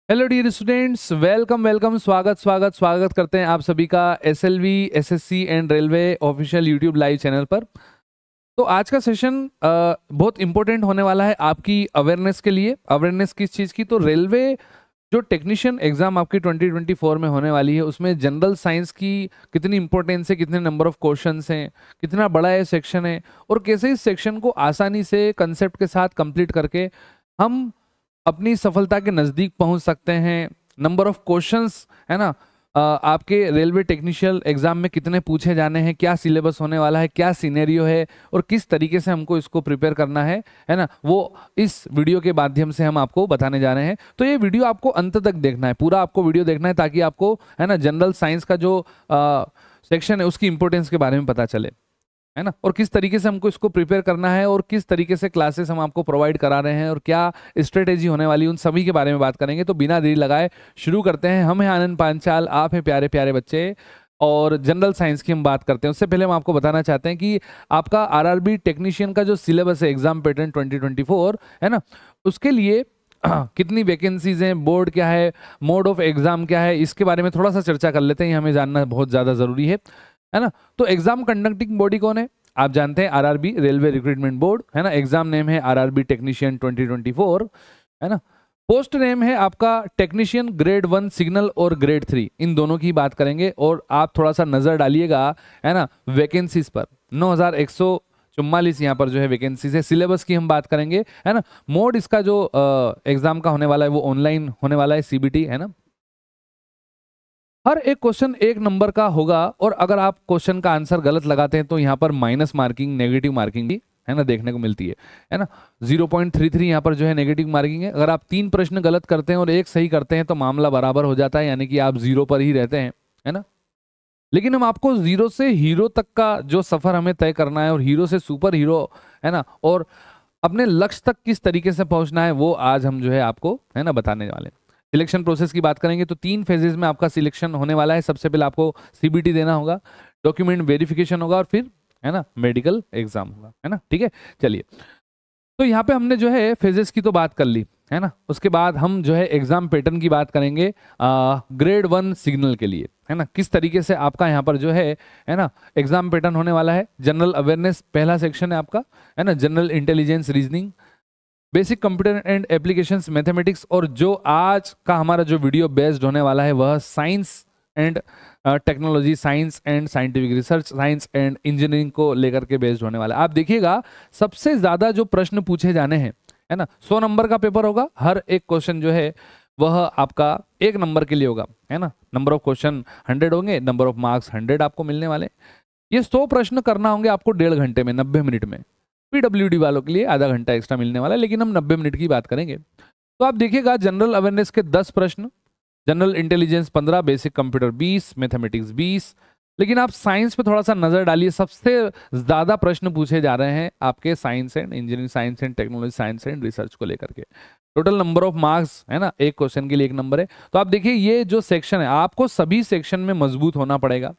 Hello dear students, welcome welcome, स्वागत स्वागत स्वागत करते हैं आप सभी का SLV SSC and railway official YouTube live channel पर। तो आज का सेशन बहुत इंपॉर्टेंट होने वाला है आपकी अवेयरनेस के लिए। अवेयरनेस किस चीज़ की? तो रेलवे जो टेक्नीशियन एग्जाम आपकी 2024 में होने वाली है उसमें जनरल साइंस की कितनी इंपॉर्टेंस है, कितने नंबर ऑफ क्वेश्चंस हैं, कितना बड़ा ये सेक्शन है और कैसे इस सेक्शन को आसानी से कंसेप्ट के साथ कंप्लीट करके हम अपनी सफलता के नज़दीक पहुंच सकते हैं। नंबर ऑफ क्वेश्चंस है ना, आपके रेलवे टेक्नीशियल एग्जाम में कितने पूछे जाने हैं, क्या सिलेबस होने वाला है, क्या सिनेरियो है और किस तरीके से हमको इसको प्रिपेयर करना है ना, वो इस वीडियो के माध्यम से हम आपको बताने जा रहे हैं। तो ये वीडियो आपको अंत तक देखना है, पूरा आपको वीडियो देखना है ताकि आपको है ना जनरल साइंस का जो सेक्शन है उसकी इंपॉर्टेंस के बारे में पता चले, है ना, और किस तरीके से हमको इसको प्रिपेयर करना है और किस तरीके से क्लासेस हम आपको प्रोवाइड करा रहे हैं और क्या स्ट्रेटेजी होने वाली है, उन सभी के बारे में बात करेंगे। तो बिना देरी लगाए शुरू करते हैं। हम हैं आनंद पांचाल, आप हैं प्यारे प्यारे बच्चे और जनरल साइंस की हम बात करते हैं। उससे पहले हम आपको बताना चाहते हैं कि आपका आरआरबी टेक्नीशियन का जो सिलेबस है एग्जाम पैटर्न 2024 है ना, उसके लिए कितनी वैकेंसीज हैं, बोर्ड क्या है, मोड ऑफ एग्जाम क्या है, इसके बारे में थोड़ा सा चर्चा कर लेते हैं। ये हमें जानना बहुत ज़्यादा ज़रूरी है ना। तो एग्जाम कंडक्टिंग बॉडी कौन है? आप जानते हैं आरआरबी, रेलवे रिक्रूटमेंट बोर्ड, है ना। एग्जाम नेम है आरआरबी टेक्नीशियन 2024, है ना। पोस्ट नेम है आपका टेक्नीशियन ग्रेड 1 सिग्नल और ग्रेड 3, इन दोनों की बात करेंगे। और आप थोड़ा सा नजर डालिएगा है ना वैकेंसीज पर, 9144 यहाँ पर जो है वैकेंसीज है। सिलेबस की हम बात करेंगे, है ना। मोड इसका जो एग्जाम का होने वाला है वो ऑनलाइन होने वाला है, सीबीटी, है ना। हर एक क्वेश्चन एक नंबर का होगा और अगर आप क्वेश्चन का आंसर गलत लगाते हैं तो यहाँ पर माइनस मार्किंग, नेगेटिव मार्किंग भी है ना देखने को मिलती है ना। 0.33 यहाँ पर जो है नेगेटिव मार्किंग है। अगर आप 3 प्रश्न गलत करते हैं और 1 सही करते हैं तो मामला बराबर हो जाता है, यानी कि आप 0 पर ही रहते हैं, है ना। लेकिन हम आपको 0 से हीरो तक का जो सफर हमें तय करना है और हीरो से सुपर हीरो, है ना, और अपने लक्ष्य तक किस तरीके से पहुंचना है वो आज हम जो है आपको है ना बताने वाले हैं। सिलेक्शन प्रोसेस की बात करेंगे तो 3 फेजेस में आपका सिलेक्शन होने वाला है। सबसे पहले आपको सीबीटी देना होगा, डॉक्यूमेंट वेरिफिकेशन होगा और फिर है ना मेडिकल एग्जाम होगा, है ना। ठीक है, चलिए। तो यहाँ पे हमने जो है फेजेस की तो बात कर ली, है ना। उसके बाद हम जो है एग्जाम पैटर्न की बात करेंगे ग्रेड 1 सिग्नल के लिए, है ना। किस तरीके से आपका यहाँ पर जो है ना एग्जाम पैटर्न होने वाला है। जनरल अवेयरनेस पहला सेक्शन है आपका, है ना। General intelligence, reasoning, basic computer and applications, mathematics, और जो आज का हमारा जो वीडियो बेस्ड होने वाला है वह science and technology, science and scientific research, science and engineering को लेकर के बेस्ड होने वाला है। आप देखिएगा सबसे ज्यादा जो प्रश्न पूछे जाने हैं, है ना, 100 नंबर का पेपर होगा। हर एक क्वेश्चन जो है वह आपका 1 नंबर के लिए होगा, है ना। नंबर ऑफ क्वेश्चन 100 होंगे, नंबर ऑफ मार्क्स 100 आपको मिलने वाले। ये 100 प्रश्न करना होंगे आपको 1.5 घंटे में, 90 मिनट में। पीडब्ल्यूडी वालों के लिए आधा घंटा एक्स्ट्रा मिलने वाला है, लेकिन हम 90 मिनट की बात करेंगे। तो आप देखिएगा जनरल अवेयरनेस के 10 प्रश्न, general intelligence 15, basic computer 20, mathematics 20। लेकिन आप साइंस पे थोड़ा सा नजर डालिए, सबसे ज्यादा प्रश्न पूछे जा रहे हैं आपके science and engineering, science and technology, science and research को लेकर के। टोटल नंबर ऑफ मार्क्स, है ना, एक क्वेश्चन के लिए 1 नंबर है। तो आप देखिए ये जो सेक्शन है आपको सभी सेक्शन में मजबूत होना पड़ेगा,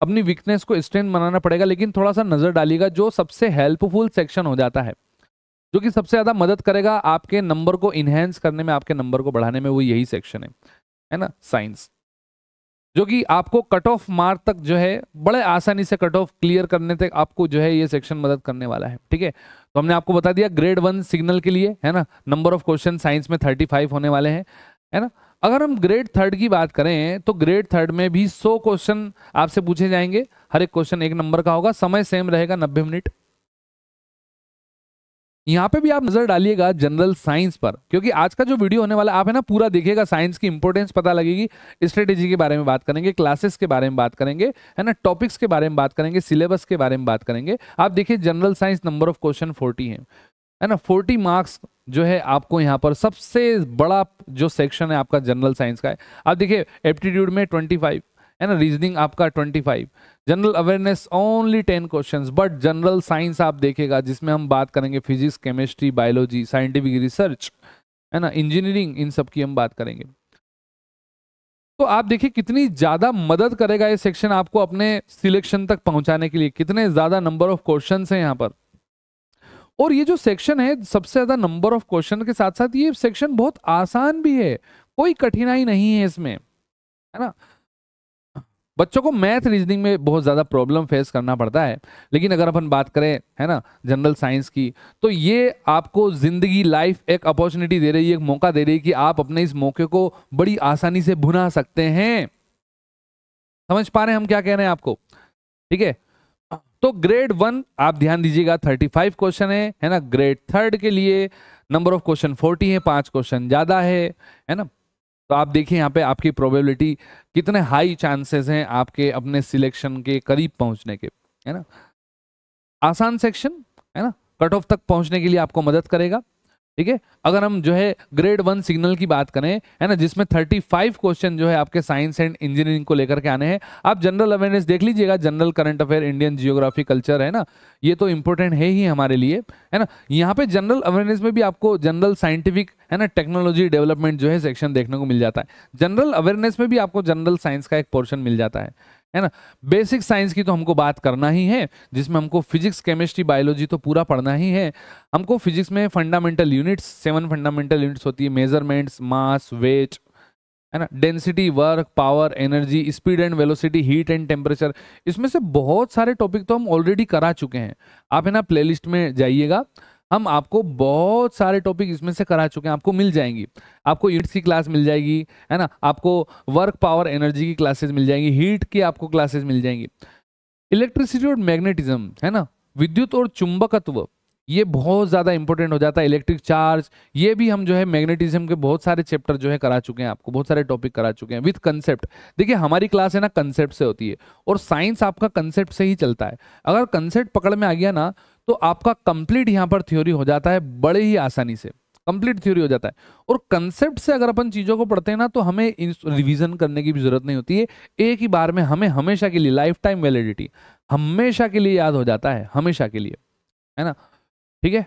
अपनी वीकनेस को स्ट्रेंथ बनाना पड़ेगा। लेकिन थोड़ा सा नजर डालिएगा, जो सबसे हेल्पफुल सेक्शन हो जाता है, जो कि सबसे ज्यादा मदद करेगा आपके नंबर को इनहेंस करने में, आपके नंबर को बढ़ाने में, वो यही सेक्शन है ना, साइंस, जो कि आपको कट ऑफ मार्क तक जो है बड़े आसानी से कट ऑफ क्लियर करने तक आपको जो है ये सेक्शन मदद करने वाला है। ठीक है, तो हमने आपको बता दिया ग्रेड 1 सिग्नल के लिए, है ना, नंबर ऑफ क्वेश्चन साइंस में 35 होने वाले हैं, है ना। अगर हम ग्रेड 3 की बात करें तो ग्रेड 3 में भी 100 क्वेश्चन आपसे पूछे जाएंगे। हर एक क्वेश्चन 1 नंबर का होगा, समय सेम रहेगा 90 मिनट। यहाँ पे भी आप नजर डालिएगा जनरल साइंस पर, क्योंकि आज का जो वीडियो होने वाला आप है ना पूरा देखिएगा, साइंस की इंपॉर्टेंस पता लगेगी, स्ट्रेटेजी के बारे में बात करेंगे, क्लासेस के बारे में बात करेंगे, है ना, टॉपिक्स के बारे में बात करेंगे, सिलेबस के बारे में बात करेंगे। आप देखिए general science number of question 40 है ना, 40 मार्क्स जो है आपको यहाँ पर सबसे बड़ा जो सेक्शन है आपका जनरल साइंस का है। आप देखिए एप्टीट्यूड में 25, है ना, रीजनिंग आपका 25, general awareness only 10 questions. But general science आप देखेगा जिसमें हम बात करेंगे physics, chemistry, biology, scientific research, है ना, इंजीनियरिंग, इन सब की हम बात करेंगे। तो आप देखिए कितनी ज्यादा मदद करेगा ये सेक्शन आपको अपने सिलेक्शन तक पहुंचाने के लिए, कितने ज्यादा नंबर ऑफ क्वेश्चंस हैं यहाँ पर। और ये जो सेक्शन है सबसे ज्यादा नंबर ऑफ क्वेश्चन के साथ साथ ये सेक्शन बहुत आसान भी है, कोई कठिनाई नहीं है इसमें, है ना। बच्चों को मैथ रीजनिंग में बहुत ज़्यादा प्रॉब्लम फेस करना पड़ता है, लेकिन अगर अपन बात करें, है ना, जनरल साइंस की, तो ये आपको जिंदगी, लाइफ एक अपॉर्चुनिटी दे रही है, एक मौका दे रही है कि आप अपने इस मौके को बड़ी आसानी से भुना सकते हैं। समझ पा रहे हैं हम क्या कह रहे हैं आपको? ठीक है। तो ग्रेड 1 आप ध्यान दीजिएगा 35 क्वेश्चन है ना। ग्रेड 3 के लिए नंबर ऑफ क्वेश्चन 40 है, 5 क्वेश्चन ज्यादा है ना। तो आप देखिए यहाँ पे आपकी प्रोबेबिलिटी कितने हाई चांसेस हैं आपके अपने सिलेक्शन के करीब पहुंचने के, है ना। आसान सेक्शन, है ना, कट ऑफ तक पहुंचने के लिए आपको मदद करेगा। ठीक है। अगर हम जो है ग्रेड 1 सिग्नल की बात करें, है ना, जिसमें 35 क्वेश्चन जो है आपके साइंस एंड इंजीनियरिंग को लेकर के आने हैं। आप जनरल अवेयरनेस देख लीजिएगा, general current affair, Indian geography, culture, है ना, ये तो इंपॉर्टेंट है ही हमारे लिए, है ना। यहाँ पे जनरल अवेयरनेस में भी आपको जनरल साइंटिफिक, है ना, टेक्नोलॉजी डेवलपमेंट जो है सेक्शन देखने को मिल जाता है। जनरल अवेयरनेस में भी आपको जनरल साइंस का एक पोर्शन मिल जाता है ना। बेसिक साइंस की तो हमको बात करना ही है, जिसमें हमको फिजिक्स, केमिस्ट्री, बायोलॉजी तो पूरा पढ़ना ही है। हमको फिजिक्स में फंडामेंटल यूनिट्स, 7 फंडामेंटल यूनिट्स होती है, मेजरमेंट्स, मास, वेट, है ना, density, work, power, energy, speed and velocity, heat and temperature. इसमें से बहुत सारे टॉपिक तो हम ऑलरेडी करा चुके हैं। आप, है ना, प्लेलिस्ट में जाइएगा, हम आपको बहुत सारे टॉपिक इसमें से करा चुके हैं, आपको मिल जाएंगी। आपको यूनिट्स की क्लास मिल जाएगी, है ना, आपको वर्क, पावर, एनर्जी की क्लासेस मिल जाएंगी, हीट की आपको क्लासेस मिल जाएंगी। इलेक्ट्रिसिटी और मैग्नेटिज्म, है ना, विद्युत और चुंबकत्व, ये बहुत ज्यादा इंपॉर्टेंट हो जाता है। इलेक्ट्रिक चार्ज, ये भी हम जो है मैग्नेटिज्म के बहुत सारे चैप्टर जो है करा चुके हैं, आपको बहुत सारे टॉपिक करा चुके हैं विद कंसेप्ट। देखिए हमारी क्लास है ना कंसेप्ट से होती है, और साइंस आपका कंसेप्ट से ही चलता है। अगर कंसेप्ट पकड़ में आ गया ना, तो आपका कंप्लीट यहाँ पर थ्योरी हो जाता है, बड़े ही आसानी से कंप्लीट थ्योरी हो जाता है। और कंसेप्ट से अगर अपन चीजों को पढ़ते हैं ना, तो हमें रिवीजन करने की भी जरूरत नहीं होती है। एक ही बार में हमें हमेशा के लिए, लाइफ टाइम वैलिडिटी, हमेशा के लिए याद हो जाता है, हमेशा के लिए, है ना। ठीक है।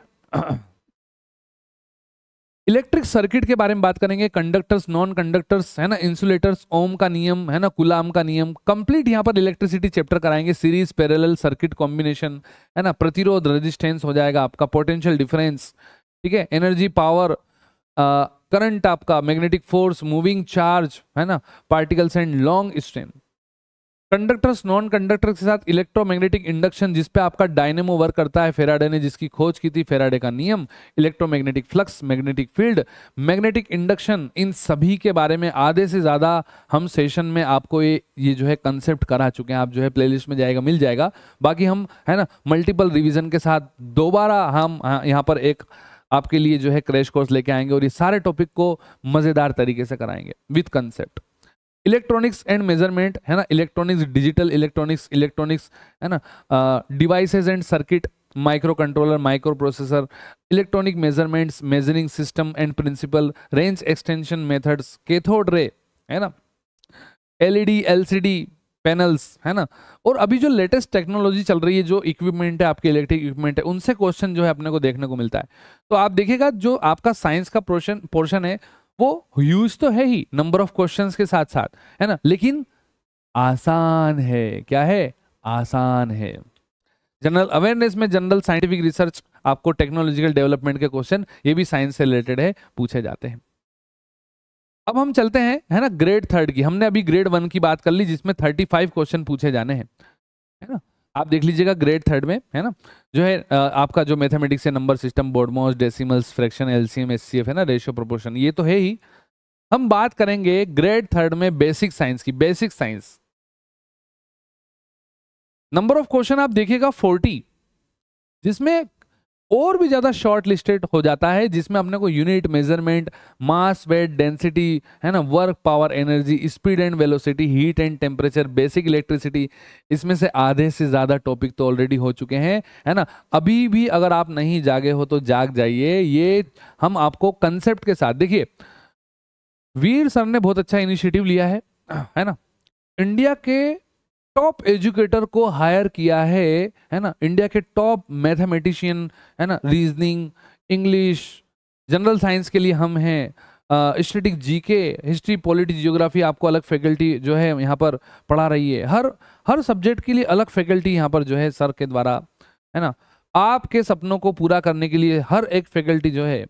इलेक्ट्रिक सर्किट के बारे में बात करेंगे, कंडक्टर्स, नॉन कंडक्टर्स, है ना, इंसुलेटर्स, ओम का नियम, है ना, कुलाम का नियम, कंप्लीट यहाँ पर इलेक्ट्रिसिटी चैप्टर कराएंगे। सीरीज, पैरेलल, सर्किट कॉम्बिनेशन, है ना, प्रतिरोध, रेजिस्टेंस हो जाएगा आपका, पोटेंशियल डिफरेंस, ठीक है, एनर्जी, पावर, करंट आपका, मैग्नेटिक फोर्स, मूविंग चार्ज, है ना, particles and long strain. Conductors, non conductor के साथ इलेक्ट्रोमैग्नेटिक इंडक्शन, जिसपे आपका डायनेमो वर्क करता है, फेराडे ने जिसकी खोज की थी, फेराडे का नियम, electromagnetic flux, magnetic field, magnetic induction, इन सभी के बारे में आधे से ज्यादा हम सेशन में आपको ये जो है कंसेप्ट करा चुके हैं। आप जो है प्लेलिस्ट में जाएगा, मिल जाएगा। बाकी हम, है ना, मल्टीपल रिविजन के साथ दोबारा हम यहाँ पर एक आपके लिए जो है क्रैश कोर्स लेके आएंगे, और ये सारे टॉपिक को मजेदार तरीके से कराएंगे with concept. Electronics and measurement, है ना, इलेक्ट्रॉनिक्स, डिजिटल इलेक्ट्रॉनिक्स, है ना, devices and circuit, micro controller, micro processor, electronic measurements, measuring system and principle, range extension methods, cathode ray, है ना, एलईडी, एलसीडी पैनल्स, है ना। और अभी जो लेटेस्ट टेक्नोलॉजी चल रही है, जो इक्विपमेंट है आपके, इलेक्ट्रिक इक्विपमेंट है, उनसे क्वेश्चन जो है अपने को देखने को मिलता है। तो आप देखिएगा जो आपका साइंस का पोर्शन है, वो यूज तो है ही नंबर ऑफ क्वेश्चंस के साथ साथ, है ना, लेकिन आसान है। क्या है? आसान है। जनरल अवेयरनेस में जनरल साइंटिफिक रिसर्च, आपको टेक्नोलॉजिकल डेवलपमेंट के क्वेश्चन, ये भी साइंस से रिलेटेड है, पूछे जाते हैं। अब हम चलते हैं, है ना, ग्रेड 3 की। हमने अभी ग्रेड 1 की बात कर ली, जिसमें 35 क्वेश्चन पूछे जाने हैं, है ना। आप देख लीजिएगा ग्रेड 3 में, है ना, जो है आपका जो मैथमेटिक्स है, number system, BODMAS, decimals, fraction, LCM, HCF, है ना, रेशियो, प्रोपोर्शन, ये तो है ही। हम बात करेंगे ग्रेड 3 में बेसिक साइंस की। Basic science number of question आप देखिएगा 40, जिसमें और भी ज्यादा शॉर्ट लिस्टेड हो जाता है, जिसमें अपने को यूनिट, मेजरमेंट, मास, वेट, डेंसिटी, है ना, work, power, energy, speed and velocity, heat and temperature, basic electricity, इसमें से आधे से ज्यादा टॉपिक तो ऑलरेडी हो चुके हैं, है ना। अभी भी अगर आप नहीं जागे हो तो जाग जाइए। ये हम आपको कंसेप्ट के साथ, देखिए वीर सर ने बहुत अच्छा इनिशिएटिव लिया है ना। इंडिया के टॉप एजुकेटर को हायर किया है ना, इंडिया के टॉप मैथमेटिशियन, है ना, रीजनिंग, इंग्लिश, जनरल साइंस के लिए हम हैं, static, GK, history, polity, geography, आपको अलग फैकल्टी जो है यहाँ पर पढ़ा रही है। हर सब्जेक्ट के लिए अलग फैकल्टी यहाँ पर जो है सर के द्वारा, है ना। आपके सपनों को पूरा करने के लिए हर एक फैकल्टी जो है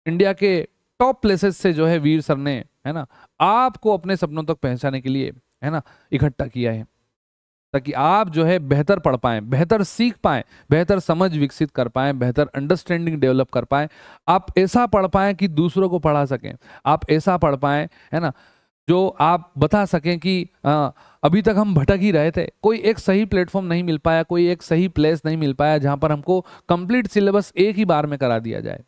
इंडिया के टॉप प्लेसेस से जो है वीर सर ने, है ना, आपको अपने सपनों तक पहुंचाने के लिए, है ना, इकट्ठा किया है, ताकि आप जो है बेहतर पढ़ पाएं, बेहतर सीख पाएं, बेहतर समझ विकसित कर पाएं, बेहतर अंडरस्टैंडिंग डेवलप कर पाएं, आप ऐसा पढ़ पाएं कि दूसरों को पढ़ा सकें, आप ऐसा पढ़ पाएं, है ना, जो आप बता सकें कि अभी तक हम भटक ही रहे थे, कोई एक सही प्लेटफॉर्म नहीं मिल पाया, कोई एक सही प्लेस नहीं मिल पाया जहां पर हमको कंप्लीट सिलेबस एक ही बार में करा दिया जाए।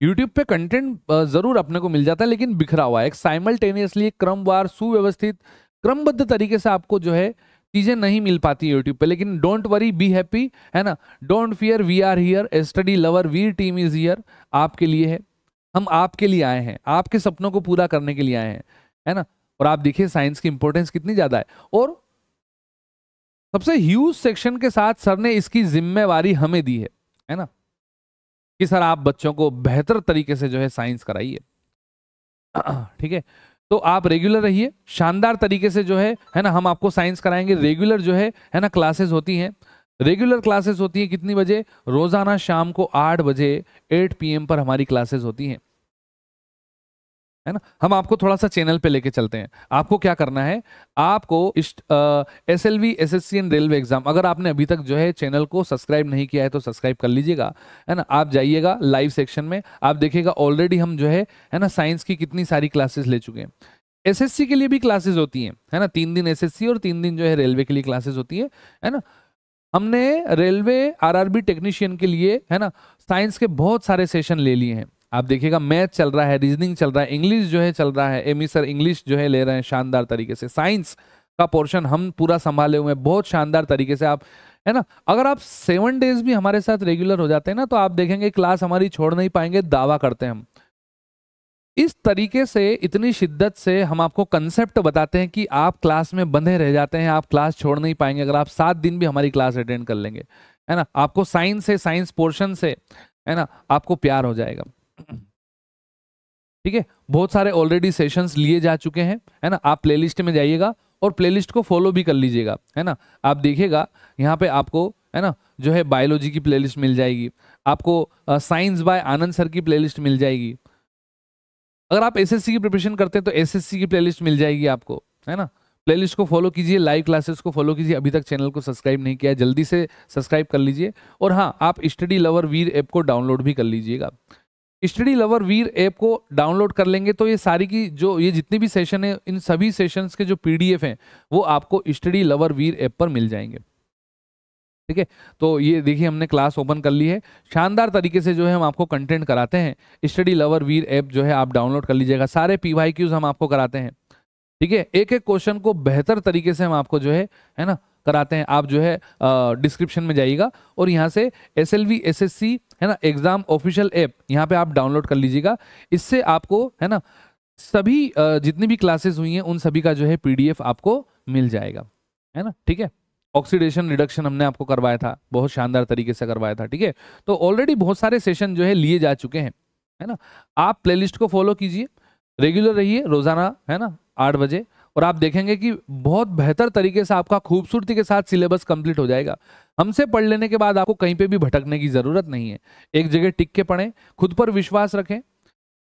यूट्यूब पे कंटेंट जरूर अपने को मिल जाता है, लेकिन बिखरा हुआ है, एक साइमल्टेनियसली, एक क्रमवार, सुव्यवस्थित, क्रमबद्ध तरीके से आपको जो है चीजें नहीं मिल पाती यूट्यूब पे। लेकिन डोंट वरी, बी हैप्पी, है ना, don't fear, we are here, study lover Veer team is here, आपके लिए है, हम आपके लिए आए हैं, आपके सपनों को पूरा करने के लिए आए हैं, है ना। और आप देखिए साइंस की इंपॉर्टेंस कितनी ज्यादा है, और सबसे ह्यूज सेक्शन के साथ सर ने इसकी जिम्मेवारी हमें दी है ना, कि सर आप बच्चों को बेहतर तरीके से जो है साइंस कराइए, ठीक है। तो आप रेगुलर रहिए, शानदार तरीके से जो है ना, हम आपको साइंस कराएंगे। रेगुलर जो है ना, क्लासेस होती हैं, रेगुलर क्लासेस होती हैं कितनी बजे? रोजाना शाम को 8 बजे 8 PM पर हमारी क्लासेस होती हैं, है ना। हम आपको थोड़ा सा चैनल पे लेके चलते हैं। आपको क्या करना है, आपको SLV, SSC and railway exam, अगर आपने अभी तक जो है चैनल को सब्सक्राइब नहीं किया है तो सब्सक्राइब कर लीजिएगा, है ना। आप जाइएगा लाइव सेक्शन में, आप देखिएगा ऑलरेडी हम जो है ना साइंस की कितनी सारी क्लासेस ले चुके हैं। SSC के लिए भी क्लासेस होती हैं, है ना, 3 दिन SSC और 3 दिन जो है रेलवे के लिए क्लासेस होती है ना। हमने रेलवे RRB टेक्नीशियन के लिए, है ना, साइंस के बहुत सारे सेशन ले लिए हैं। आप देखिएगा मैथ चल रहा है, रीजनिंग चल रहा है, इंग्लिश जो है चल रहा है, एमी सर इंग्लिश जो है ले रहे हैं शानदार तरीके से। साइंस का पोर्शन हम पूरा संभाले हुए हैं बहुत शानदार तरीके से। आप, है ना, अगर आप 7 डेज भी हमारे साथ रेगुलर हो जाते हैं ना, तो आप देखेंगे क्लास हमारी छोड़ नहीं पाएंगे, दावा करते हैं हम। इस तरीके से, इतनी शिद्दत से हम आपको कंसेप्ट बताते हैं कि आप क्लास में बंधे रह जाते हैं, आप क्लास छोड़ नहीं पाएंगे अगर आप 7 दिन भी हमारी क्लास अटेंड कर लेंगे, है ना। आपको साइंस से, साइंस पोर्शन से, है ना, आपको प्यार हो जाएगा, ठीक है। बहुत सारे ऑलरेडी सेशंस लिए जा चुके हैं, है ना। आप प्लेलिस्ट में जाइएगा और प्लेलिस्ट को फॉलो भी कर लीजिएगा, है ना। आप देखिएगा यहाँ पे आपको, है ना, जो है बायोलॉजी की प्लेलिस्ट मिल जाएगी, आपको साइंस बाय आनंद सर की प्लेलिस्ट मिल जाएगी। अगर आप SSC की प्रिपरेशन करते हैं तो SSC की प्लेलिस्ट मिल जाएगी आपको, है ना। प्लेलिस्ट को फॉलो कीजिए, लाइव क्लासेस को फॉलो कीजिए। अभी तक चैनल को सब्सक्राइब नहीं किया है, जल्दी से सब्सक्राइब कर लीजिए। और हाँ, आप स्टडी लवर वीर ऐप को डाउनलोड भी कर लीजिएगा। स्टडी लवर वीर ऐप को डाउनलोड कर लेंगे तो ये सारी की जो ये जितने भी सेशन है, इन सभी सेशंस के जो PDF हैं वो आपको स्टडी लवर वीर ऐप पर मिल जाएंगे, ठीक है। तो ये देखिए हमने क्लास ओपन कर ली है, शानदार तरीके से जो है हम आपको कंटेंट कराते हैं। स्टडी लवर वीर ऐप जो है आप डाउनलोड कर लीजिएगा, सारे PYQs हम आपको कराते हैं, ठीक है। एक एक क्वेश्चन को बेहतर तरीके से हम आपको जो है ना कराते हैं। आप जो है डिस्क्रिप्शन में जाइएगा और यहाँ से SLV SSC, है ना, एग्जाम ऑफिशियल ऐप, यहाँ पे आप डाउनलोड कर लीजिएगा। इससे आपको, है ना, सभी जितनी भी क्लासेस हुई हैं उन सभी का जो है PDF आपको मिल जाएगा, है ना, ठीक है। ऑक्सीडेशन रिडक्शन हमने आपको करवाया था, बहुत शानदार तरीके से करवाया था, ठीक है। तो ऑलरेडी बहुत सारे सेशन जो है लिए जा चुके हैं, है ना। आप प्लेलिस्ट को फॉलो कीजिए, रेगुलर रहिए रोजाना, है ना, 8 बजे, और आप देखेंगे कि बहुत बेहतर तरीके से आपका खूबसूरती के साथ सिलेबस कंप्लीट हो जाएगा। हमसे पढ़ लेने के बाद आपको कहीं पे भी भटकने की जरूरत नहीं है। एक जगह टिक के पढ़ें, खुद पर विश्वास रखें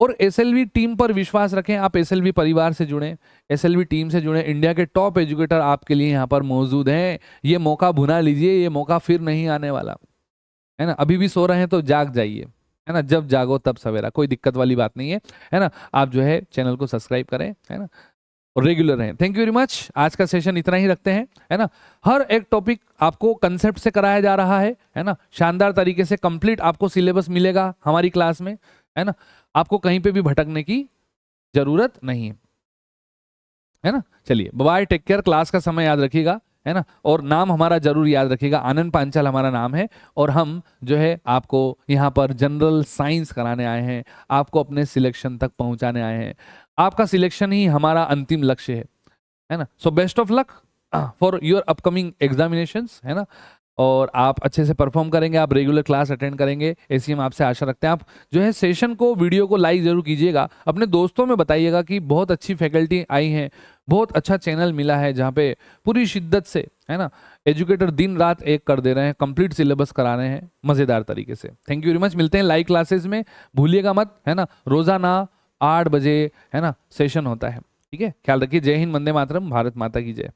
और SLV टीम पर विश्वास रखें। आप SLV परिवार से जुड़ें, SLV टीम से जुड़ें। इंडिया के टॉप एजुकेटर आपके लिए यहाँ पर मौजूद हैं। ये मौका भुना लीजिए, ये मौका फिर नहीं आने वाला, है ना। अभी भी सो रहे हैं तो जाग जाइए, है ना, जब जागो तब सवेरा, कोई दिक्कत वाली बात नहीं है ना। आप जो है चैनल को सब्सक्राइब करें, है ना, और रेगुलर रहें। Thank you very much. आज का सेशन इतना ही रखते हैं, है ना। हर एक टॉपिक आपको कंसेप्ट से कराया जा रहा है ना, शानदार तरीके से कंप्लीट आपको सिलेबस मिलेगा हमारी क्लास में, है ना। आपको कहीं पे भी भटकने की जरूरत नहीं है ना। चलिए बाय, टेक केयर। क्लास का समय याद रखिएगा, है ना, और नाम हमारा जरूर याद रखिएगा, आनंद पांचाल हमारा नाम है। और हम जो है आपको यहाँ पर जनरल साइंस कराने आए हैं, आपको अपने सिलेक्शन तक पहुंचाने आए हैं। आपका सिलेक्शन ही हमारा अंतिम लक्ष्य है ना। So best of luck for your upcoming examinations, है ना। और आप अच्छे से परफॉर्म करेंगे, आप रेगुलर क्लास अटेंड करेंगे, ऐसी हम आपसे आशा रखते हैं। आप जो है सेशन को, वीडियो को लाइक जरूर कीजिएगा, अपने दोस्तों में बताइएगा कि बहुत अच्छी फैकल्टी आई हैं, बहुत अच्छा चैनल मिला है जहाँ पे पूरी शिद्दत से, है ना, एजुकेटर दिन रात एक कर दे रहे हैं, कंप्लीट सिलेबस करा रहे हैं मज़ेदार तरीके से। Thank you very much. मिलते हैं लाइव क्लासेस में, भूलिएगा मत, है ना। रोजाना 8 बजे है ना सेशन होता है। ठीक है, ख्याल रखिए। जय हिंद, वंदे मातरम, भारत माता की जय।